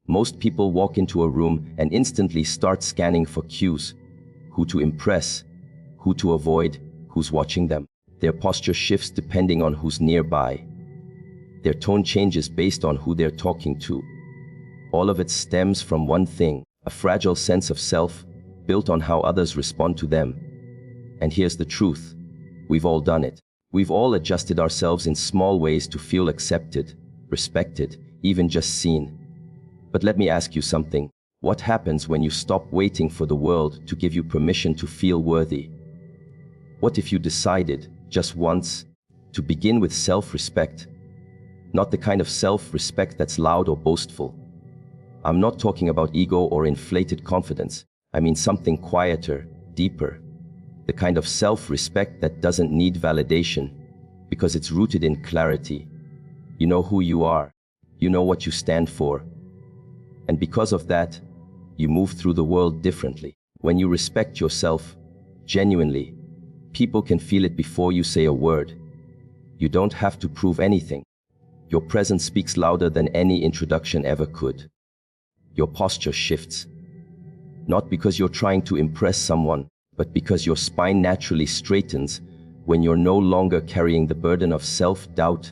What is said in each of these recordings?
Most people walk into a room and instantly start scanning for cues. Who to impress, who to avoid, who's watching them. Their posture shifts depending on who's nearby. Their tone changes based on who they're talking to. All of it stems from one thing, a fragile sense of self built on how others respond to them. And here's the truth. We've all done it. We've all adjusted ourselves in small ways to feel accepted, respected, even just seen. But let me ask you something. What happens when you stop waiting for the world to give you permission to feel worthy? What if you decided, just once, to begin with self-respect? Not the kind of self-respect that's loud or boastful. I'm not talking about ego or inflated confidence. I mean something quieter, deeper. The kind of self-respect that doesn't need validation, because it's rooted in clarity. You know who you are. You know what you stand for. And because of that, you move through the world differently. When you respect yourself, genuinely, people can feel it before you say a word. You don't have to prove anything. Your presence speaks louder than any introduction ever could. Your posture shifts. Not because you're trying to impress someone, but because your spine naturally straightens when you're no longer carrying the burden of self-doubt.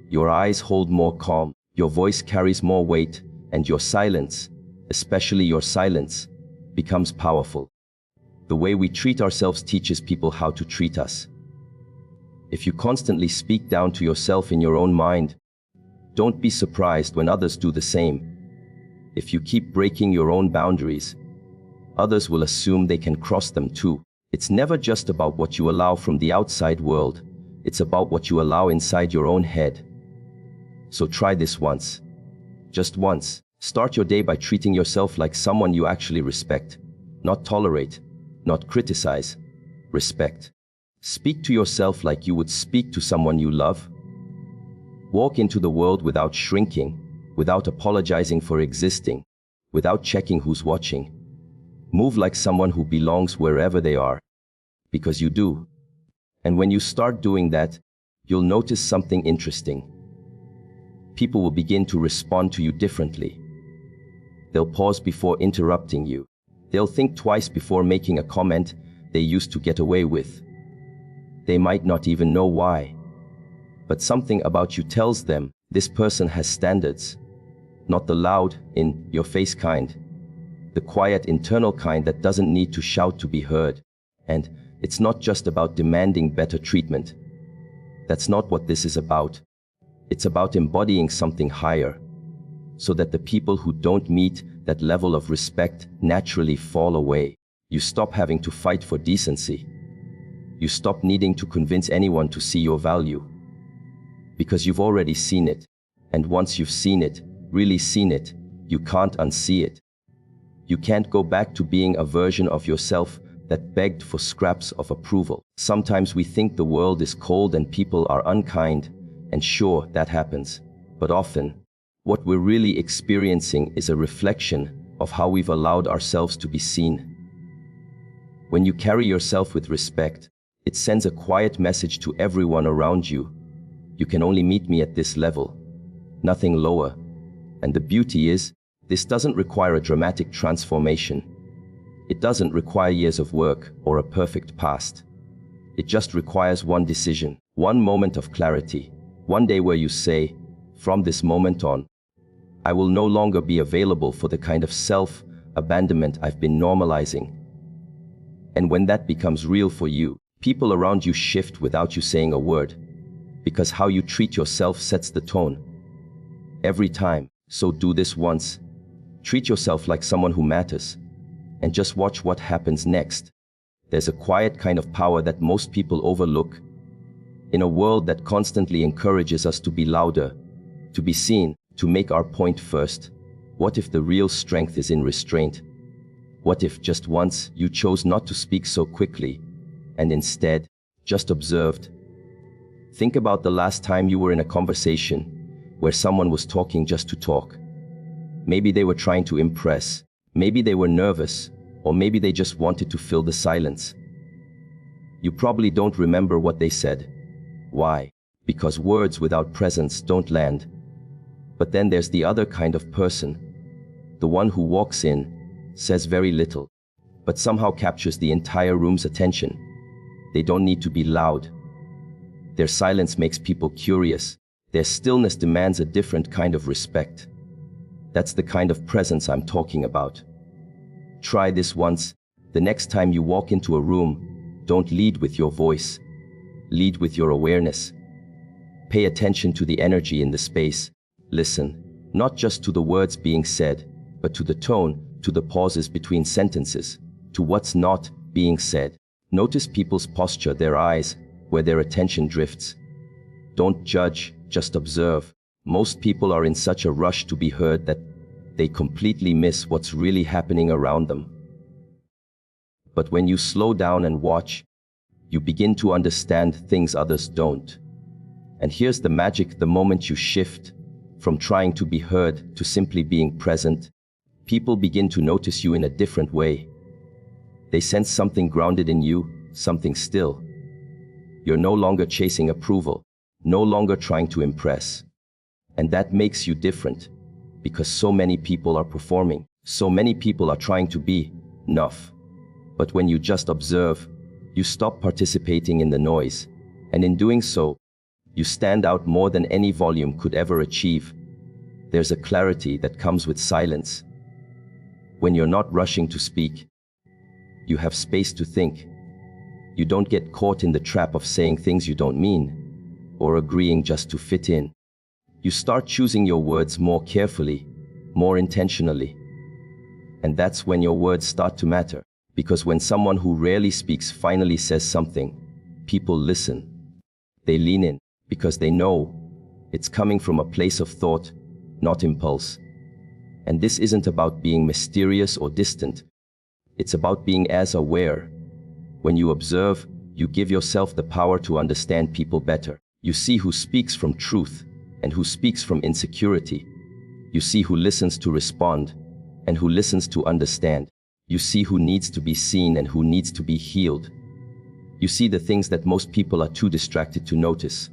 Your eyes hold more calm, your voice carries more weight, and your silence, especially your silence, becomes powerful. The way we treat ourselves teaches people how to treat us. If you constantly speak down to yourself in your own mind, don't be surprised when others do the same. If you keep breaking your own boundaries, others will assume they can cross them too. It's never just about what you allow from the outside world. It's about what you allow inside your own head. So try this once. Just once. Start your day by treating yourself like someone you actually respect. Not tolerate, not criticize. Respect. Speak to yourself like you would speak to someone you love. Walk into the world without shrinking, without apologizing for existing, without checking who's watching. Move like someone who belongs wherever they are. Because you do. And when you start doing that, you'll notice something interesting. People will begin to respond to you differently. They'll pause before interrupting you. They'll think twice before making a comment they used to get away with. They might not even know why. But something about you tells them this person has standards. Not the loud, in-your-face kind. The quiet, internal kind that doesn't need to shout to be heard. And it's not just about demanding better treatment. That's not what this is about. It's about embodying something higher, so that the people who don't meet that level of respect naturally fall away. You stop having to fight for decency. You stop needing to convince anyone to see your value. Because you've already seen it. And once you've seen it, really seen it, you can't unsee it. You can't go back to being a version of yourself that begged for scraps of approval. Sometimes we think the world is cold and people are unkind, and sure, that happens. But often, what we're really experiencing is a reflection of how we've allowed ourselves to be seen. When you carry yourself with respect, it sends a quiet message to everyone around you. You can only meet me at this level, nothing lower. And the beauty is, this doesn't require a dramatic transformation. It doesn't require years of work or a perfect past. It just requires one decision, one moment of clarity, one day where you say, from this moment on, I will no longer be available for the kind of self-abandonment I've been normalizing. And when that becomes real for you, people around you shift without you saying a word, because how you treat yourself sets the tone. Every time, so do this once. Treat yourself like someone who matters, and just watch what happens next. There's a quiet kind of power that most people overlook. In a world that constantly encourages us to be louder, to be seen, to make our point first, what if the real strength is in restraint? What if just once you chose not to speak so quickly, and instead, just observed? Think about the last time you were in a conversation where someone was talking just to talk. Maybe they were trying to impress, maybe they were nervous, or maybe they just wanted to fill the silence. You probably don't remember what they said. Why? Because words without presence don't land. But then there's the other kind of person, the one who walks in, says very little, but somehow captures the entire room's attention. They don't need to be loud. Their silence makes people curious. Their stillness demands a different kind of respect. That's the kind of presence I'm talking about. Try this once. The next time you walk into a room, don't lead with your voice. Lead with your awareness. Pay attention to the energy in the space. Listen, not just to the words being said, but to the tone, to the pauses between sentences, to what's not being said. Notice people's posture, their eyes, where their attention drifts. Don't judge, just observe. Most people are in such a rush to be heard that they completely miss what's really happening around them. But when you slow down and watch, you begin to understand things others don't. And here's the magic: the moment you shift from trying to be heard to simply being present, people begin to notice you in a different way. They sense something grounded in you, something still. You're no longer chasing approval, no longer trying to impress. And that makes you different, because so many people are performing, so many people are trying to be enough. But when you just observe, you stop participating in the noise, and in doing so, you stand out more than any volume could ever achieve. There's a clarity that comes with silence. When you're not rushing to speak, you have space to think. You don't get caught in the trap of saying things you don't mean, or agreeing just to fit in. You start choosing your words more carefully, more intentionally. And that's when your words start to matter. Because when someone who rarely speaks finally says something, people listen. They lean in, because they know it's coming from a place of thought, not impulse. And this isn't about being mysterious or distant. It's about being as aware. When you observe, you give yourself the power to understand people better. You see who speaks from truth and who speaks from insecurity. You see who listens to respond and who listens to understand. You see who needs to be seen and who needs to be healed. You see the things that most people are too distracted to notice.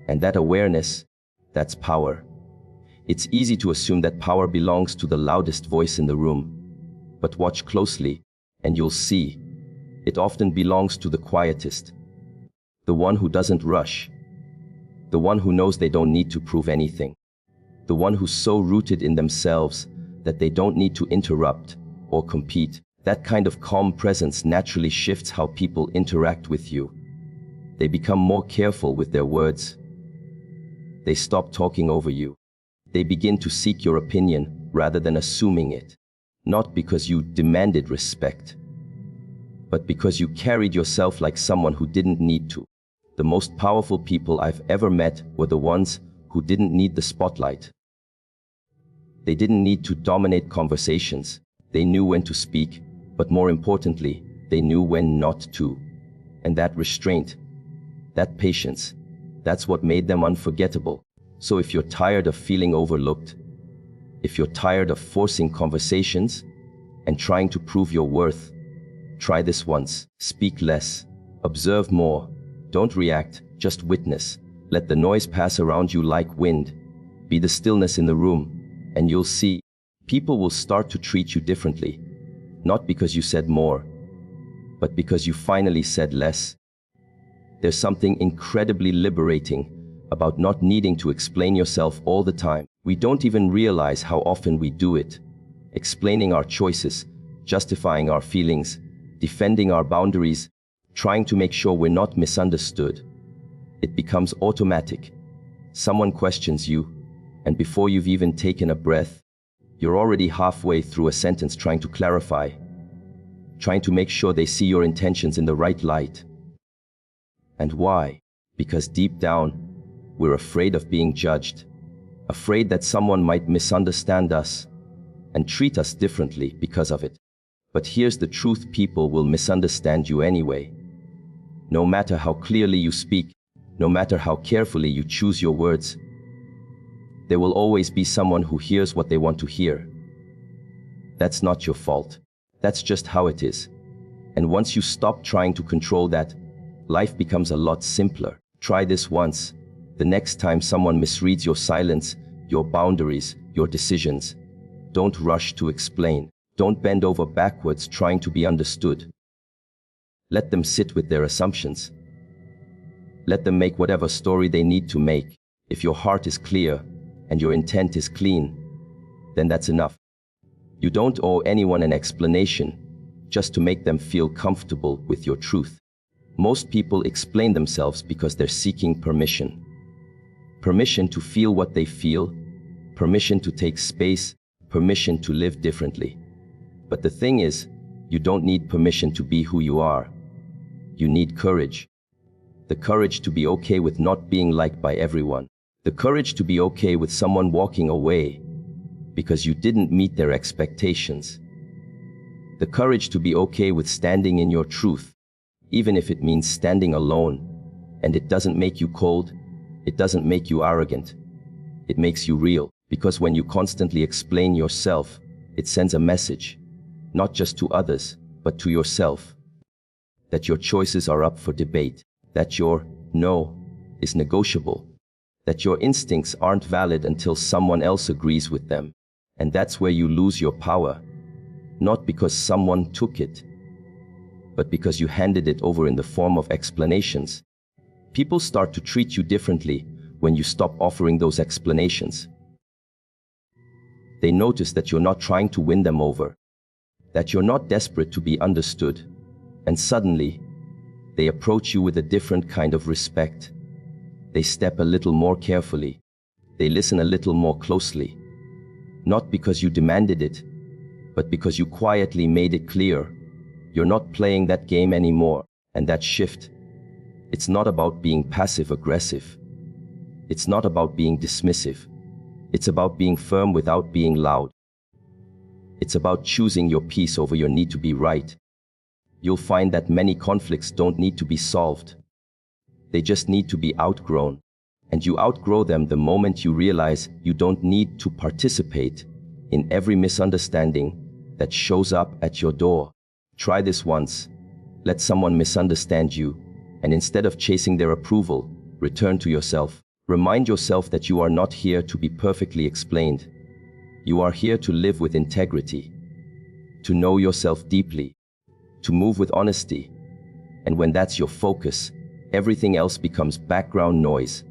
And that awareness, that's power. It's easy to assume that power belongs to the loudest voice in the room. But watch closely, and you'll see. It often belongs to the quietest. The one who doesn't rush. The one who knows they don't need to prove anything. The one who's so rooted in themselves that they don't need to interrupt or compete. That kind of calm presence naturally shifts how people interact with you. They become more careful with their words. They stop talking over you. They begin to seek your opinion rather than assuming it. Not because you demanded respect, but because you carried yourself like someone who didn't need to. The most powerful people I've ever met were the ones who didn't need the spotlight. They didn't need to dominate conversations. They knew when to speak, but more importantly, they knew when not to. And that restraint, that patience, that's what made them unforgettable. So if you're tired of feeling overlooked, if you're tired of forcing conversations and trying to prove your worth, try this once. Speak less, observe more, don't react, just witness. Let the noise pass around you like wind. Be the stillness in the room, and you'll see people will start to treat you differently. Not because you said more, but because you finally said less. There's something incredibly liberating about not needing to explain yourself all the time. We don't even realize how often we do it. Explaining our choices, justifying our feelings, defending our boundaries, trying to make sure we're not misunderstood. It becomes automatic. Someone questions you, and before you've even taken a breath, you're already halfway through a sentence trying to clarify, trying to make sure they see your intentions in the right light. And why? Because deep down, we're afraid of being judged, afraid that someone might misunderstand us and treat us differently because of it. But here's the truth: people will misunderstand you anyway. No matter how clearly you speak, no matter how carefully you choose your words, there will always be someone who hears what they want to hear. That's not your fault. That's just how it is. And once you stop trying to control that, life becomes a lot simpler. Try this once. The next time someone misreads your silence, your boundaries, your decisions. Don't rush to explain. Don't bend over backwards trying to be understood. Let them sit with their assumptions. Let them make whatever story they need to make. If your heart is clear and your intent is clean, then that's enough. You don't owe anyone an explanation just to make them feel comfortable with your truth. Most people explain themselves because they're seeking permission. Permission to feel what they feel, permission to take space, permission to live differently. But the thing is, you don't need permission to be who you are. You need courage. The courage to be okay with not being liked by everyone. The courage to be okay with someone walking away because you didn't meet their expectations. The courage to be okay with standing in your truth, even if it means standing alone, and it doesn't make you cold, it doesn't make you arrogant. It makes you real, because when you constantly explain yourself, it sends a message, not just to others, but to yourself, that your choices are up for debate, that your no is negotiable, that your instincts aren't valid until someone else agrees with them. And that's where you lose your power, not because someone took it, but because you handed it over in the form of explanations. People start to treat you differently when you stop offering those explanations. They notice that you're not trying to win them over, that you're not desperate to be understood, and suddenly, they approach you with a different kind of respect. They step a little more carefully. They listen a little more closely. Not because you demanded it, but because you quietly made it clear. You're not playing that game anymore, and that shift. It's not about being passive-aggressive. It's not about being dismissive. It's about being firm without being loud. It's about choosing your peace over your need to be right. You'll find that many conflicts don't need to be solved. They just need to be outgrown. And you outgrow them the moment you realize you don't need to participate in every misunderstanding that shows up at your door. Try this once. Let someone misunderstand you, and instead of chasing their approval, return to yourself. Remind yourself that you are not here to be perfectly explained. You are here to live with integrity, to know yourself deeply, to move with honesty. And when that's your focus, everything else becomes background noise.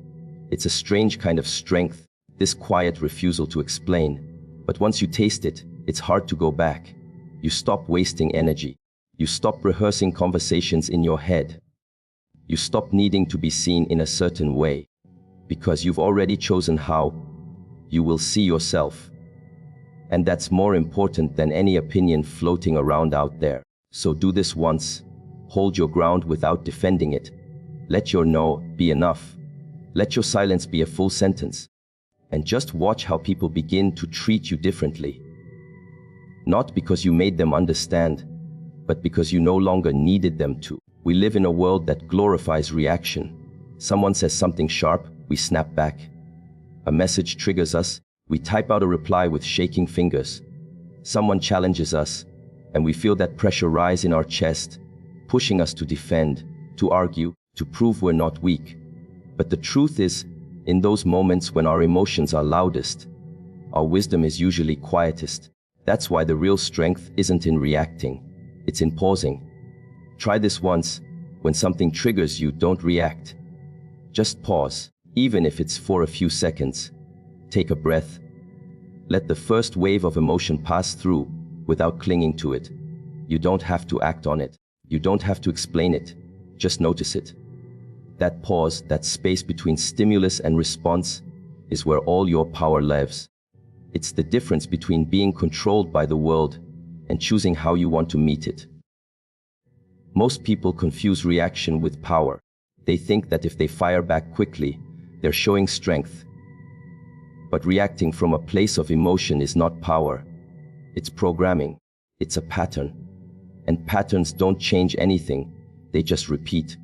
It's a strange kind of strength, this quiet refusal to explain. But once you taste it, it's hard to go back. You stop wasting energy. You stop rehearsing conversations in your head. You stop needing to be seen in a certain way. Because you've already chosen how you will see yourself. And that's more important than any opinion floating around out there. So do this once. Hold your ground without defending it. Let your no be enough. Let your silence be a full sentence. And just watch how people begin to treat you differently. Not because you made them understand, but because you no longer needed them to. We live in a world that glorifies reaction. Someone says something sharp, we snap back. A message triggers us, we type out a reply with shaking fingers. Someone challenges us, and we feel that pressure rise in our chest, pushing us to defend, to argue, to prove we're not weak. But the truth is, in those moments when our emotions are loudest, our wisdom is usually quietest. That's why the real strength isn't in reacting, it's in pausing. Try this once. When something triggers you, don't react. Just pause, even if it's for a few seconds. Take a breath. Let the first wave of emotion pass through without clinging to it. You don't have to act on it. You don't have to explain it. Just notice it. That pause, that space between stimulus and response, is where all your power lives. It's the difference between being controlled by the world and choosing how you want to meet it. Most people confuse reaction with power. They think that if they fire back quickly, they're showing strength. But reacting from a place of emotion is not power. It's programming. It's a pattern. And patterns don't change anything. They just repeat.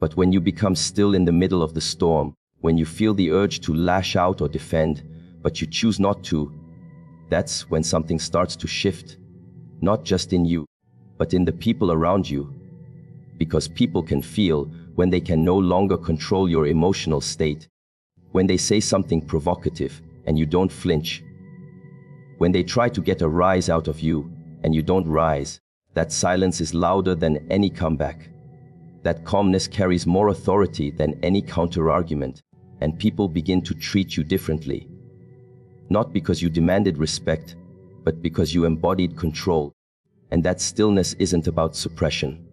But when you become still in the middle of the storm, when you feel the urge to lash out or defend, but you choose not to, that's when something starts to shift. Not just in you, but in the people around you. Because people can feel when they can no longer control your emotional state. When they say something provocative and you don't flinch. When they try to get a rise out of you and you don't rise. That silence is louder than any comeback. That calmness carries more authority than any counter-argument, and people begin to treat you differently. Not because you demanded respect, but because you embodied control. And that stillness isn't about suppression.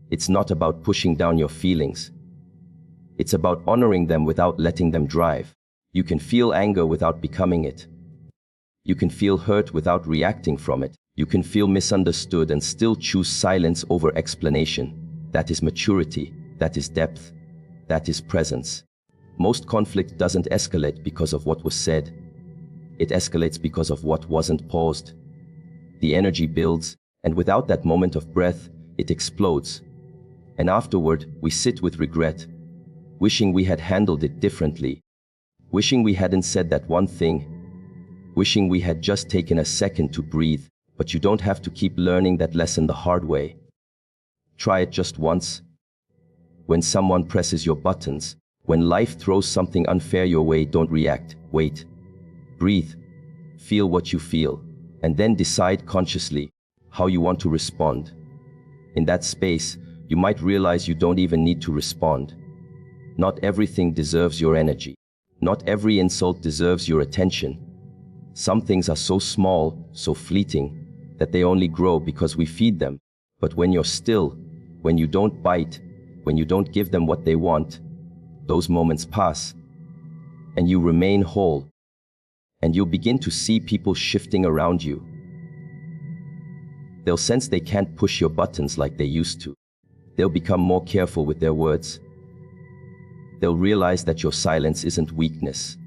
It's not about pushing down your feelings. It's about honoring them without letting them drive. You can feel anger without becoming it. You can feel hurt without reacting from it. You can feel misunderstood and still choose silence over explanation. That is maturity. That is depth. That is presence. Most conflict doesn't escalate because of what was said. It escalates because of what wasn't paused. The energy builds, and without that moment of breath, it explodes. And afterward, we sit with regret, wishing we had handled it differently, wishing we hadn't said that one thing, wishing we had just taken a second to breathe. But you don't have to keep learning that lesson the hard way. Try it just once. When someone presses your buttons, when life throws something unfair your way, don't react. Wait. Breathe. Feel what you feel. And then decide consciously how you want to respond. In that space, you might realize you don't even need to respond. Not everything deserves your energy. Not every insult deserves your attention. Some things are so small, so fleeting, that they only grow because we feed them. But when you're still, when you don't bite, when you don't give them what they want, those moments pass, and you remain whole, and you'll begin to see people shifting around you. They'll sense they can't push your buttons like they used to. They'll become more careful with their words. They'll realize that your silence isn't weakness.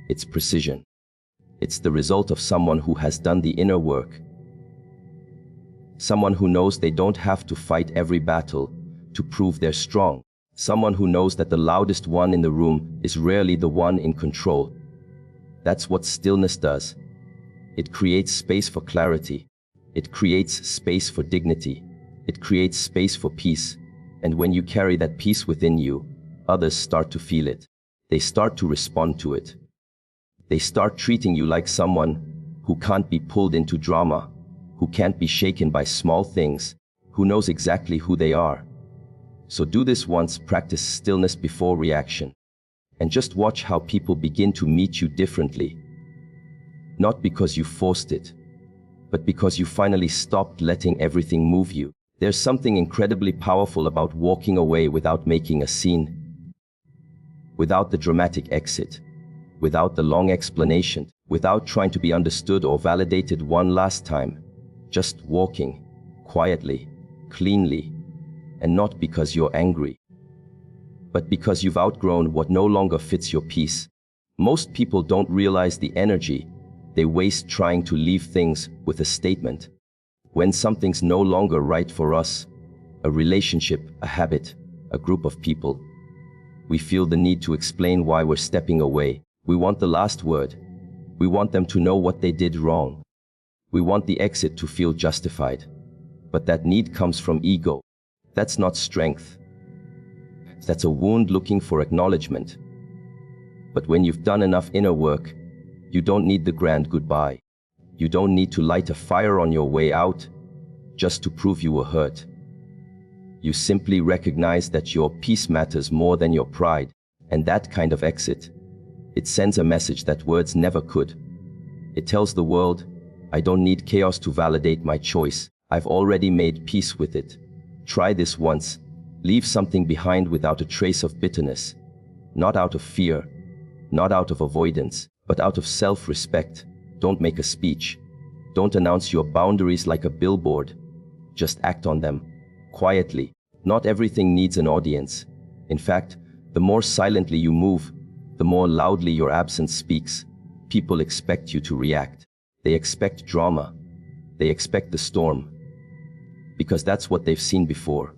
It's precision. It's the result of someone who has done the inner work. Someone who knows they don't have to fight every battle to prove they're strong. Someone who knows that the loudest one in the room is rarely the one in control. That's what stillness does. It creates space for clarity. It creates space for dignity. It creates space for peace. And when you carry that peace within you, others start to feel it. They start to respond to it. They start treating you like someone who can't be pulled into drama, who can't be shaken by small things, who knows exactly who they are. So do this once, practice stillness before reaction, and just watch how people begin to meet you differently. Not because you forced it, but because you finally stopped letting everything move you. There's something incredibly powerful about walking away without making a scene, without the dramatic exit, without the long explanation, without trying to be understood or validated one last time. Just walking, quietly, cleanly, and not because you're angry, but because you've outgrown what no longer fits your peace. Most people don't realize the energy they waste trying to leave things with a statement. When something's no longer right for us, a relationship, a habit, a group of people, we feel the need to explain why we're stepping away. We want the last word. We want them to know what they did wrong. We want the exit to feel justified. But that need comes from ego. That's not strength. That's a wound looking for acknowledgement. But when you've done enough inner work, you don't need the grand goodbye. You don't need to light a fire on your way out just to prove you were hurt. You simply recognize that your peace matters more than your pride, and that kind of exit, it sends a message that words never could. It tells the world, I don't need chaos to validate my choice. I've already made peace with it. Try this once. Leave something behind without a trace of bitterness. Not out of fear, not out of avoidance, but out of self-respect. Don't make a speech. Don't announce your boundaries like a billboard. Just act on them, quietly. Not everything needs an audience. In fact, the more silently you move, the more loudly your absence speaks. People expect you to react. They expect drama. They expect the storm. Because that's what they've seen before.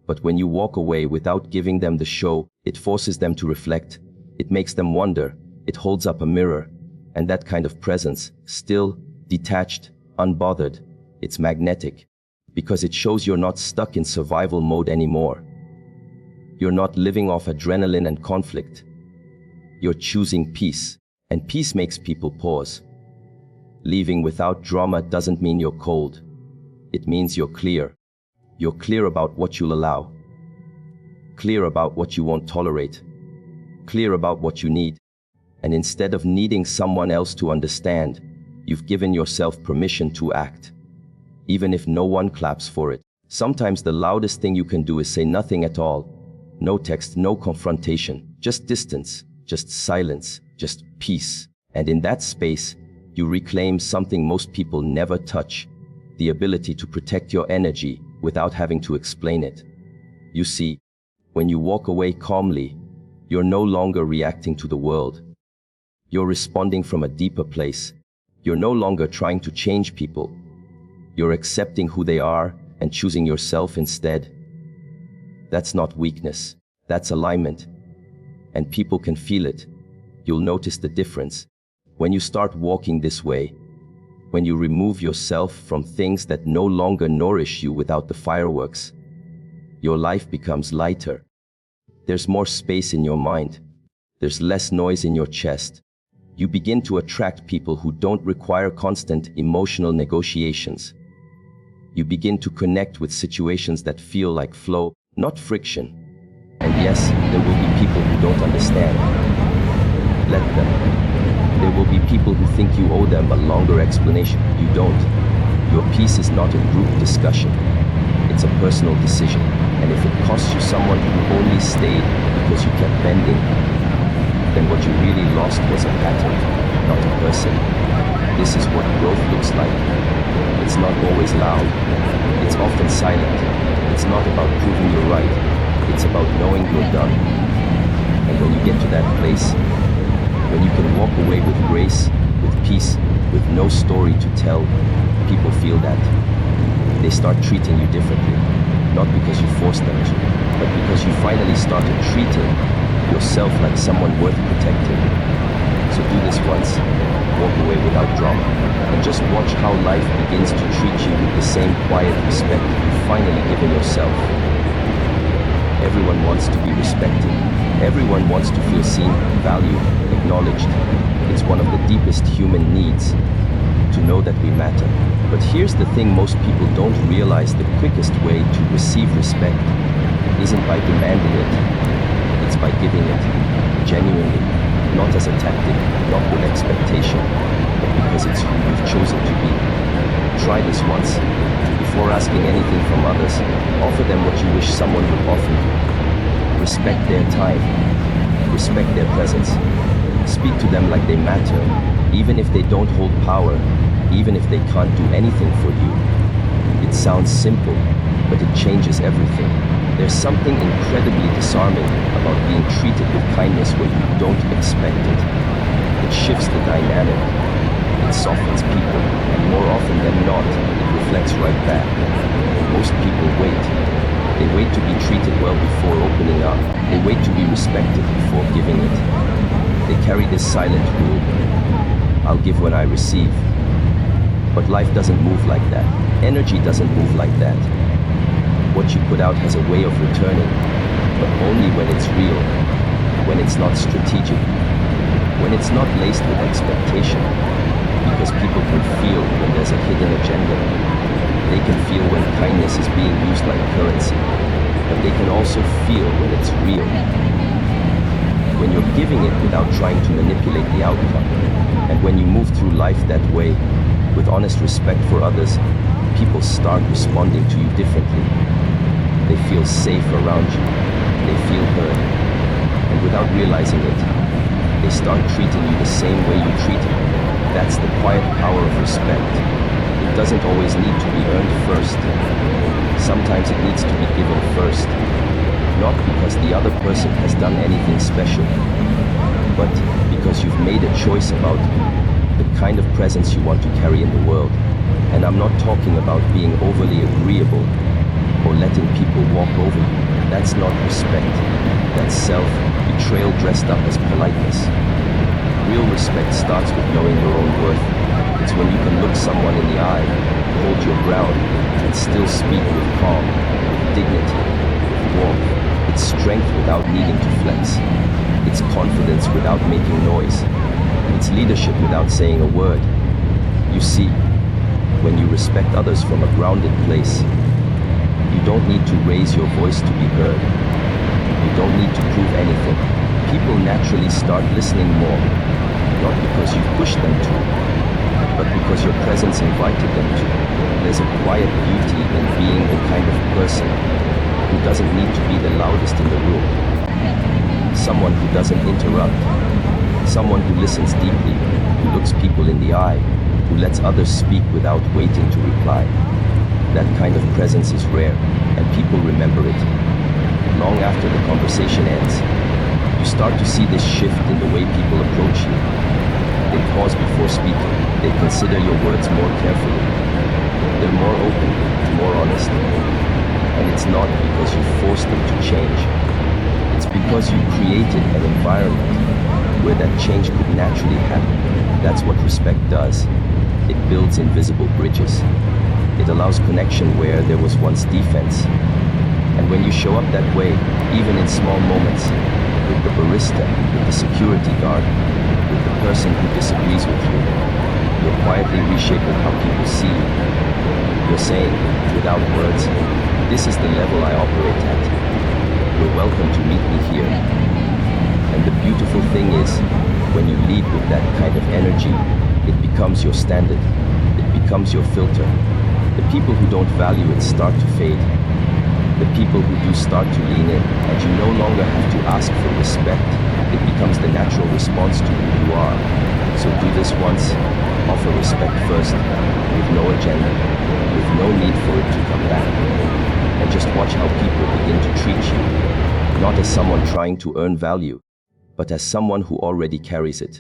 But when you walk away without giving them the show, it forces them to reflect. It makes them wonder. It holds up a mirror. And that kind of presence, still, detached, unbothered, it's magnetic. Because it shows you're not stuck in survival mode anymore. You're not living off adrenaline and conflict. You're choosing peace, and peace makes people pause. Leaving without drama doesn't mean you're cold. It means you're clear. You're clear about what you'll allow. Clear about what you won't tolerate. Clear about what you need. And instead of needing someone else to understand, you've given yourself permission to act. Even if no one claps for it. Sometimes the loudest thing you can do is say nothing at all. No text, no confrontation, just distance, just silence, just peace. And in that space, you reclaim something most people never touch, the ability to protect your energy without having to explain it. You see, when you walk away calmly, you're no longer reacting to the world. You're responding from a deeper place. You're no longer trying to change people. You're accepting who they are and choosing yourself instead. That's not weakness, that's alignment. And people can feel it. You'll notice the difference. When you start walking this way, when you remove yourself from things that no longer nourish you without the fireworks, your life becomes lighter. There's more space in your mind. There's less noise in your chest. You begin to attract people who don't require constant emotional negotiations. You begin to connect with situations that feel like flow, not friction. And yes, there will be people who don't understand. Let them. There will be people who think you owe them a longer explanation. You don't. Your peace is not a group discussion. It's a personal decision. And if it costs you someone who only stayed because you kept bending, then what you really lost was a pattern, not a person. This is what growth looks like. It's not always loud. It's often silent. It's not about proving you're right. It's about knowing you're done. And when you get to that place, when you can walk away with grace, with peace, with no story to tell, people feel that. They start treating you differently. Not because you forced them to, but because you finally started treating yourself like someone worth protecting. So do this once. Walk away without drama. And just watch how life begins to treat you with the same quiet respect you've finally given yourself. Everyone wants to be respected. Everyone wants to feel seen, valued, acknowledged. It's one of the deepest human needs, to know that we matter. But here's the thing, most people don't realize the quickest way to receive respect isn't by demanding it. It's by giving it, genuinely, not as a tactic, not with expectation, but because it's who you've chosen to be. Try this once. Before asking anything from others, offer them what you wish someone would offer you. Respect their time. Respect their presence. Speak to them like they matter, even if they don't hold power, even if they can't do anything for you. It sounds simple, but it changes everything. There's something incredibly disarming about being treated with kindness where you don't expect it. It shifts the dynamic. It softens people, and more often than not, it reflects right back. Most people wait. They wait to be treated well before opening up. They wait to be respected before giving it. They carry this silent rule: I'll give when I receive. But life doesn't move like that. Energy doesn't move like that. What you put out has a way of returning, but only when it's real, when it's not strategic, when it's not laced with expectation. Because people can feel when there's a hidden agenda. They can feel when kindness is being used like currency, but they can also feel when it's real. When you're giving it without trying to manipulate the outcome, and when you move through life that way, with honest respect for others, people start responding to you differently. They feel safe around you. They feel heard. And without realizing it, they start treating you the same way you treat them. That's the quiet power of respect. It doesn't always need to be earned first. Sometimes it needs to be given first. Not because the other person has done anything special, but because you've made a choice about the kind of presence you want to carry in the world. And I'm not talking about being overly agreeable or letting people walk over you. That's not respect. That's self-betrayal dressed up as politeness. Real respect starts with knowing your own worth. It's when you can look someone in the eye, hold your ground, and still speak with calm, with dignity, with warmth. It's strength without needing to flex. It's confidence without making noise. It's leadership without saying a word. You see, when you respect others from a grounded place, you don't need to raise your voice to be heard. You don't need to prove anything. People naturally start listening more, not because you pushed them to, but because your presence invited them to. There's a quiet beauty in being the kind of person who doesn't need to be the loudest in the room. Someone who doesn't interrupt. Someone who listens deeply, who looks people in the eye, who lets others speak without waiting to reply. That kind of presence is rare, and people remember it. Long after the conversation ends, you start to see this shift in the way people approach you. They pause before speaking. They consider your words more carefully. They're more open, more honest. And it's not because you forced them to change. It's because you created an environment where that change could naturally happen. That's what respect does. It builds invisible bridges. It allows connection where there was once defense. And when you show up that way, even in small moments, with the barista, with the security guard, with the person who disagrees with you, you're quietly reshaping how people see you. You're saying, without words, this is the level I operate at. You're welcome to meet me here. And the beautiful thing is, when you lead with that kind of energy, it becomes your standard. It becomes your filter. The people who don't value it start to fade. The people who do start to lean in, and you no longer have to ask for respect. It becomes the natural response to who you are. So do this once, offer respect first, with no agenda, with no need for it to come back. And just watch how people begin to treat you, not as someone trying to earn value, but as someone who already carries it.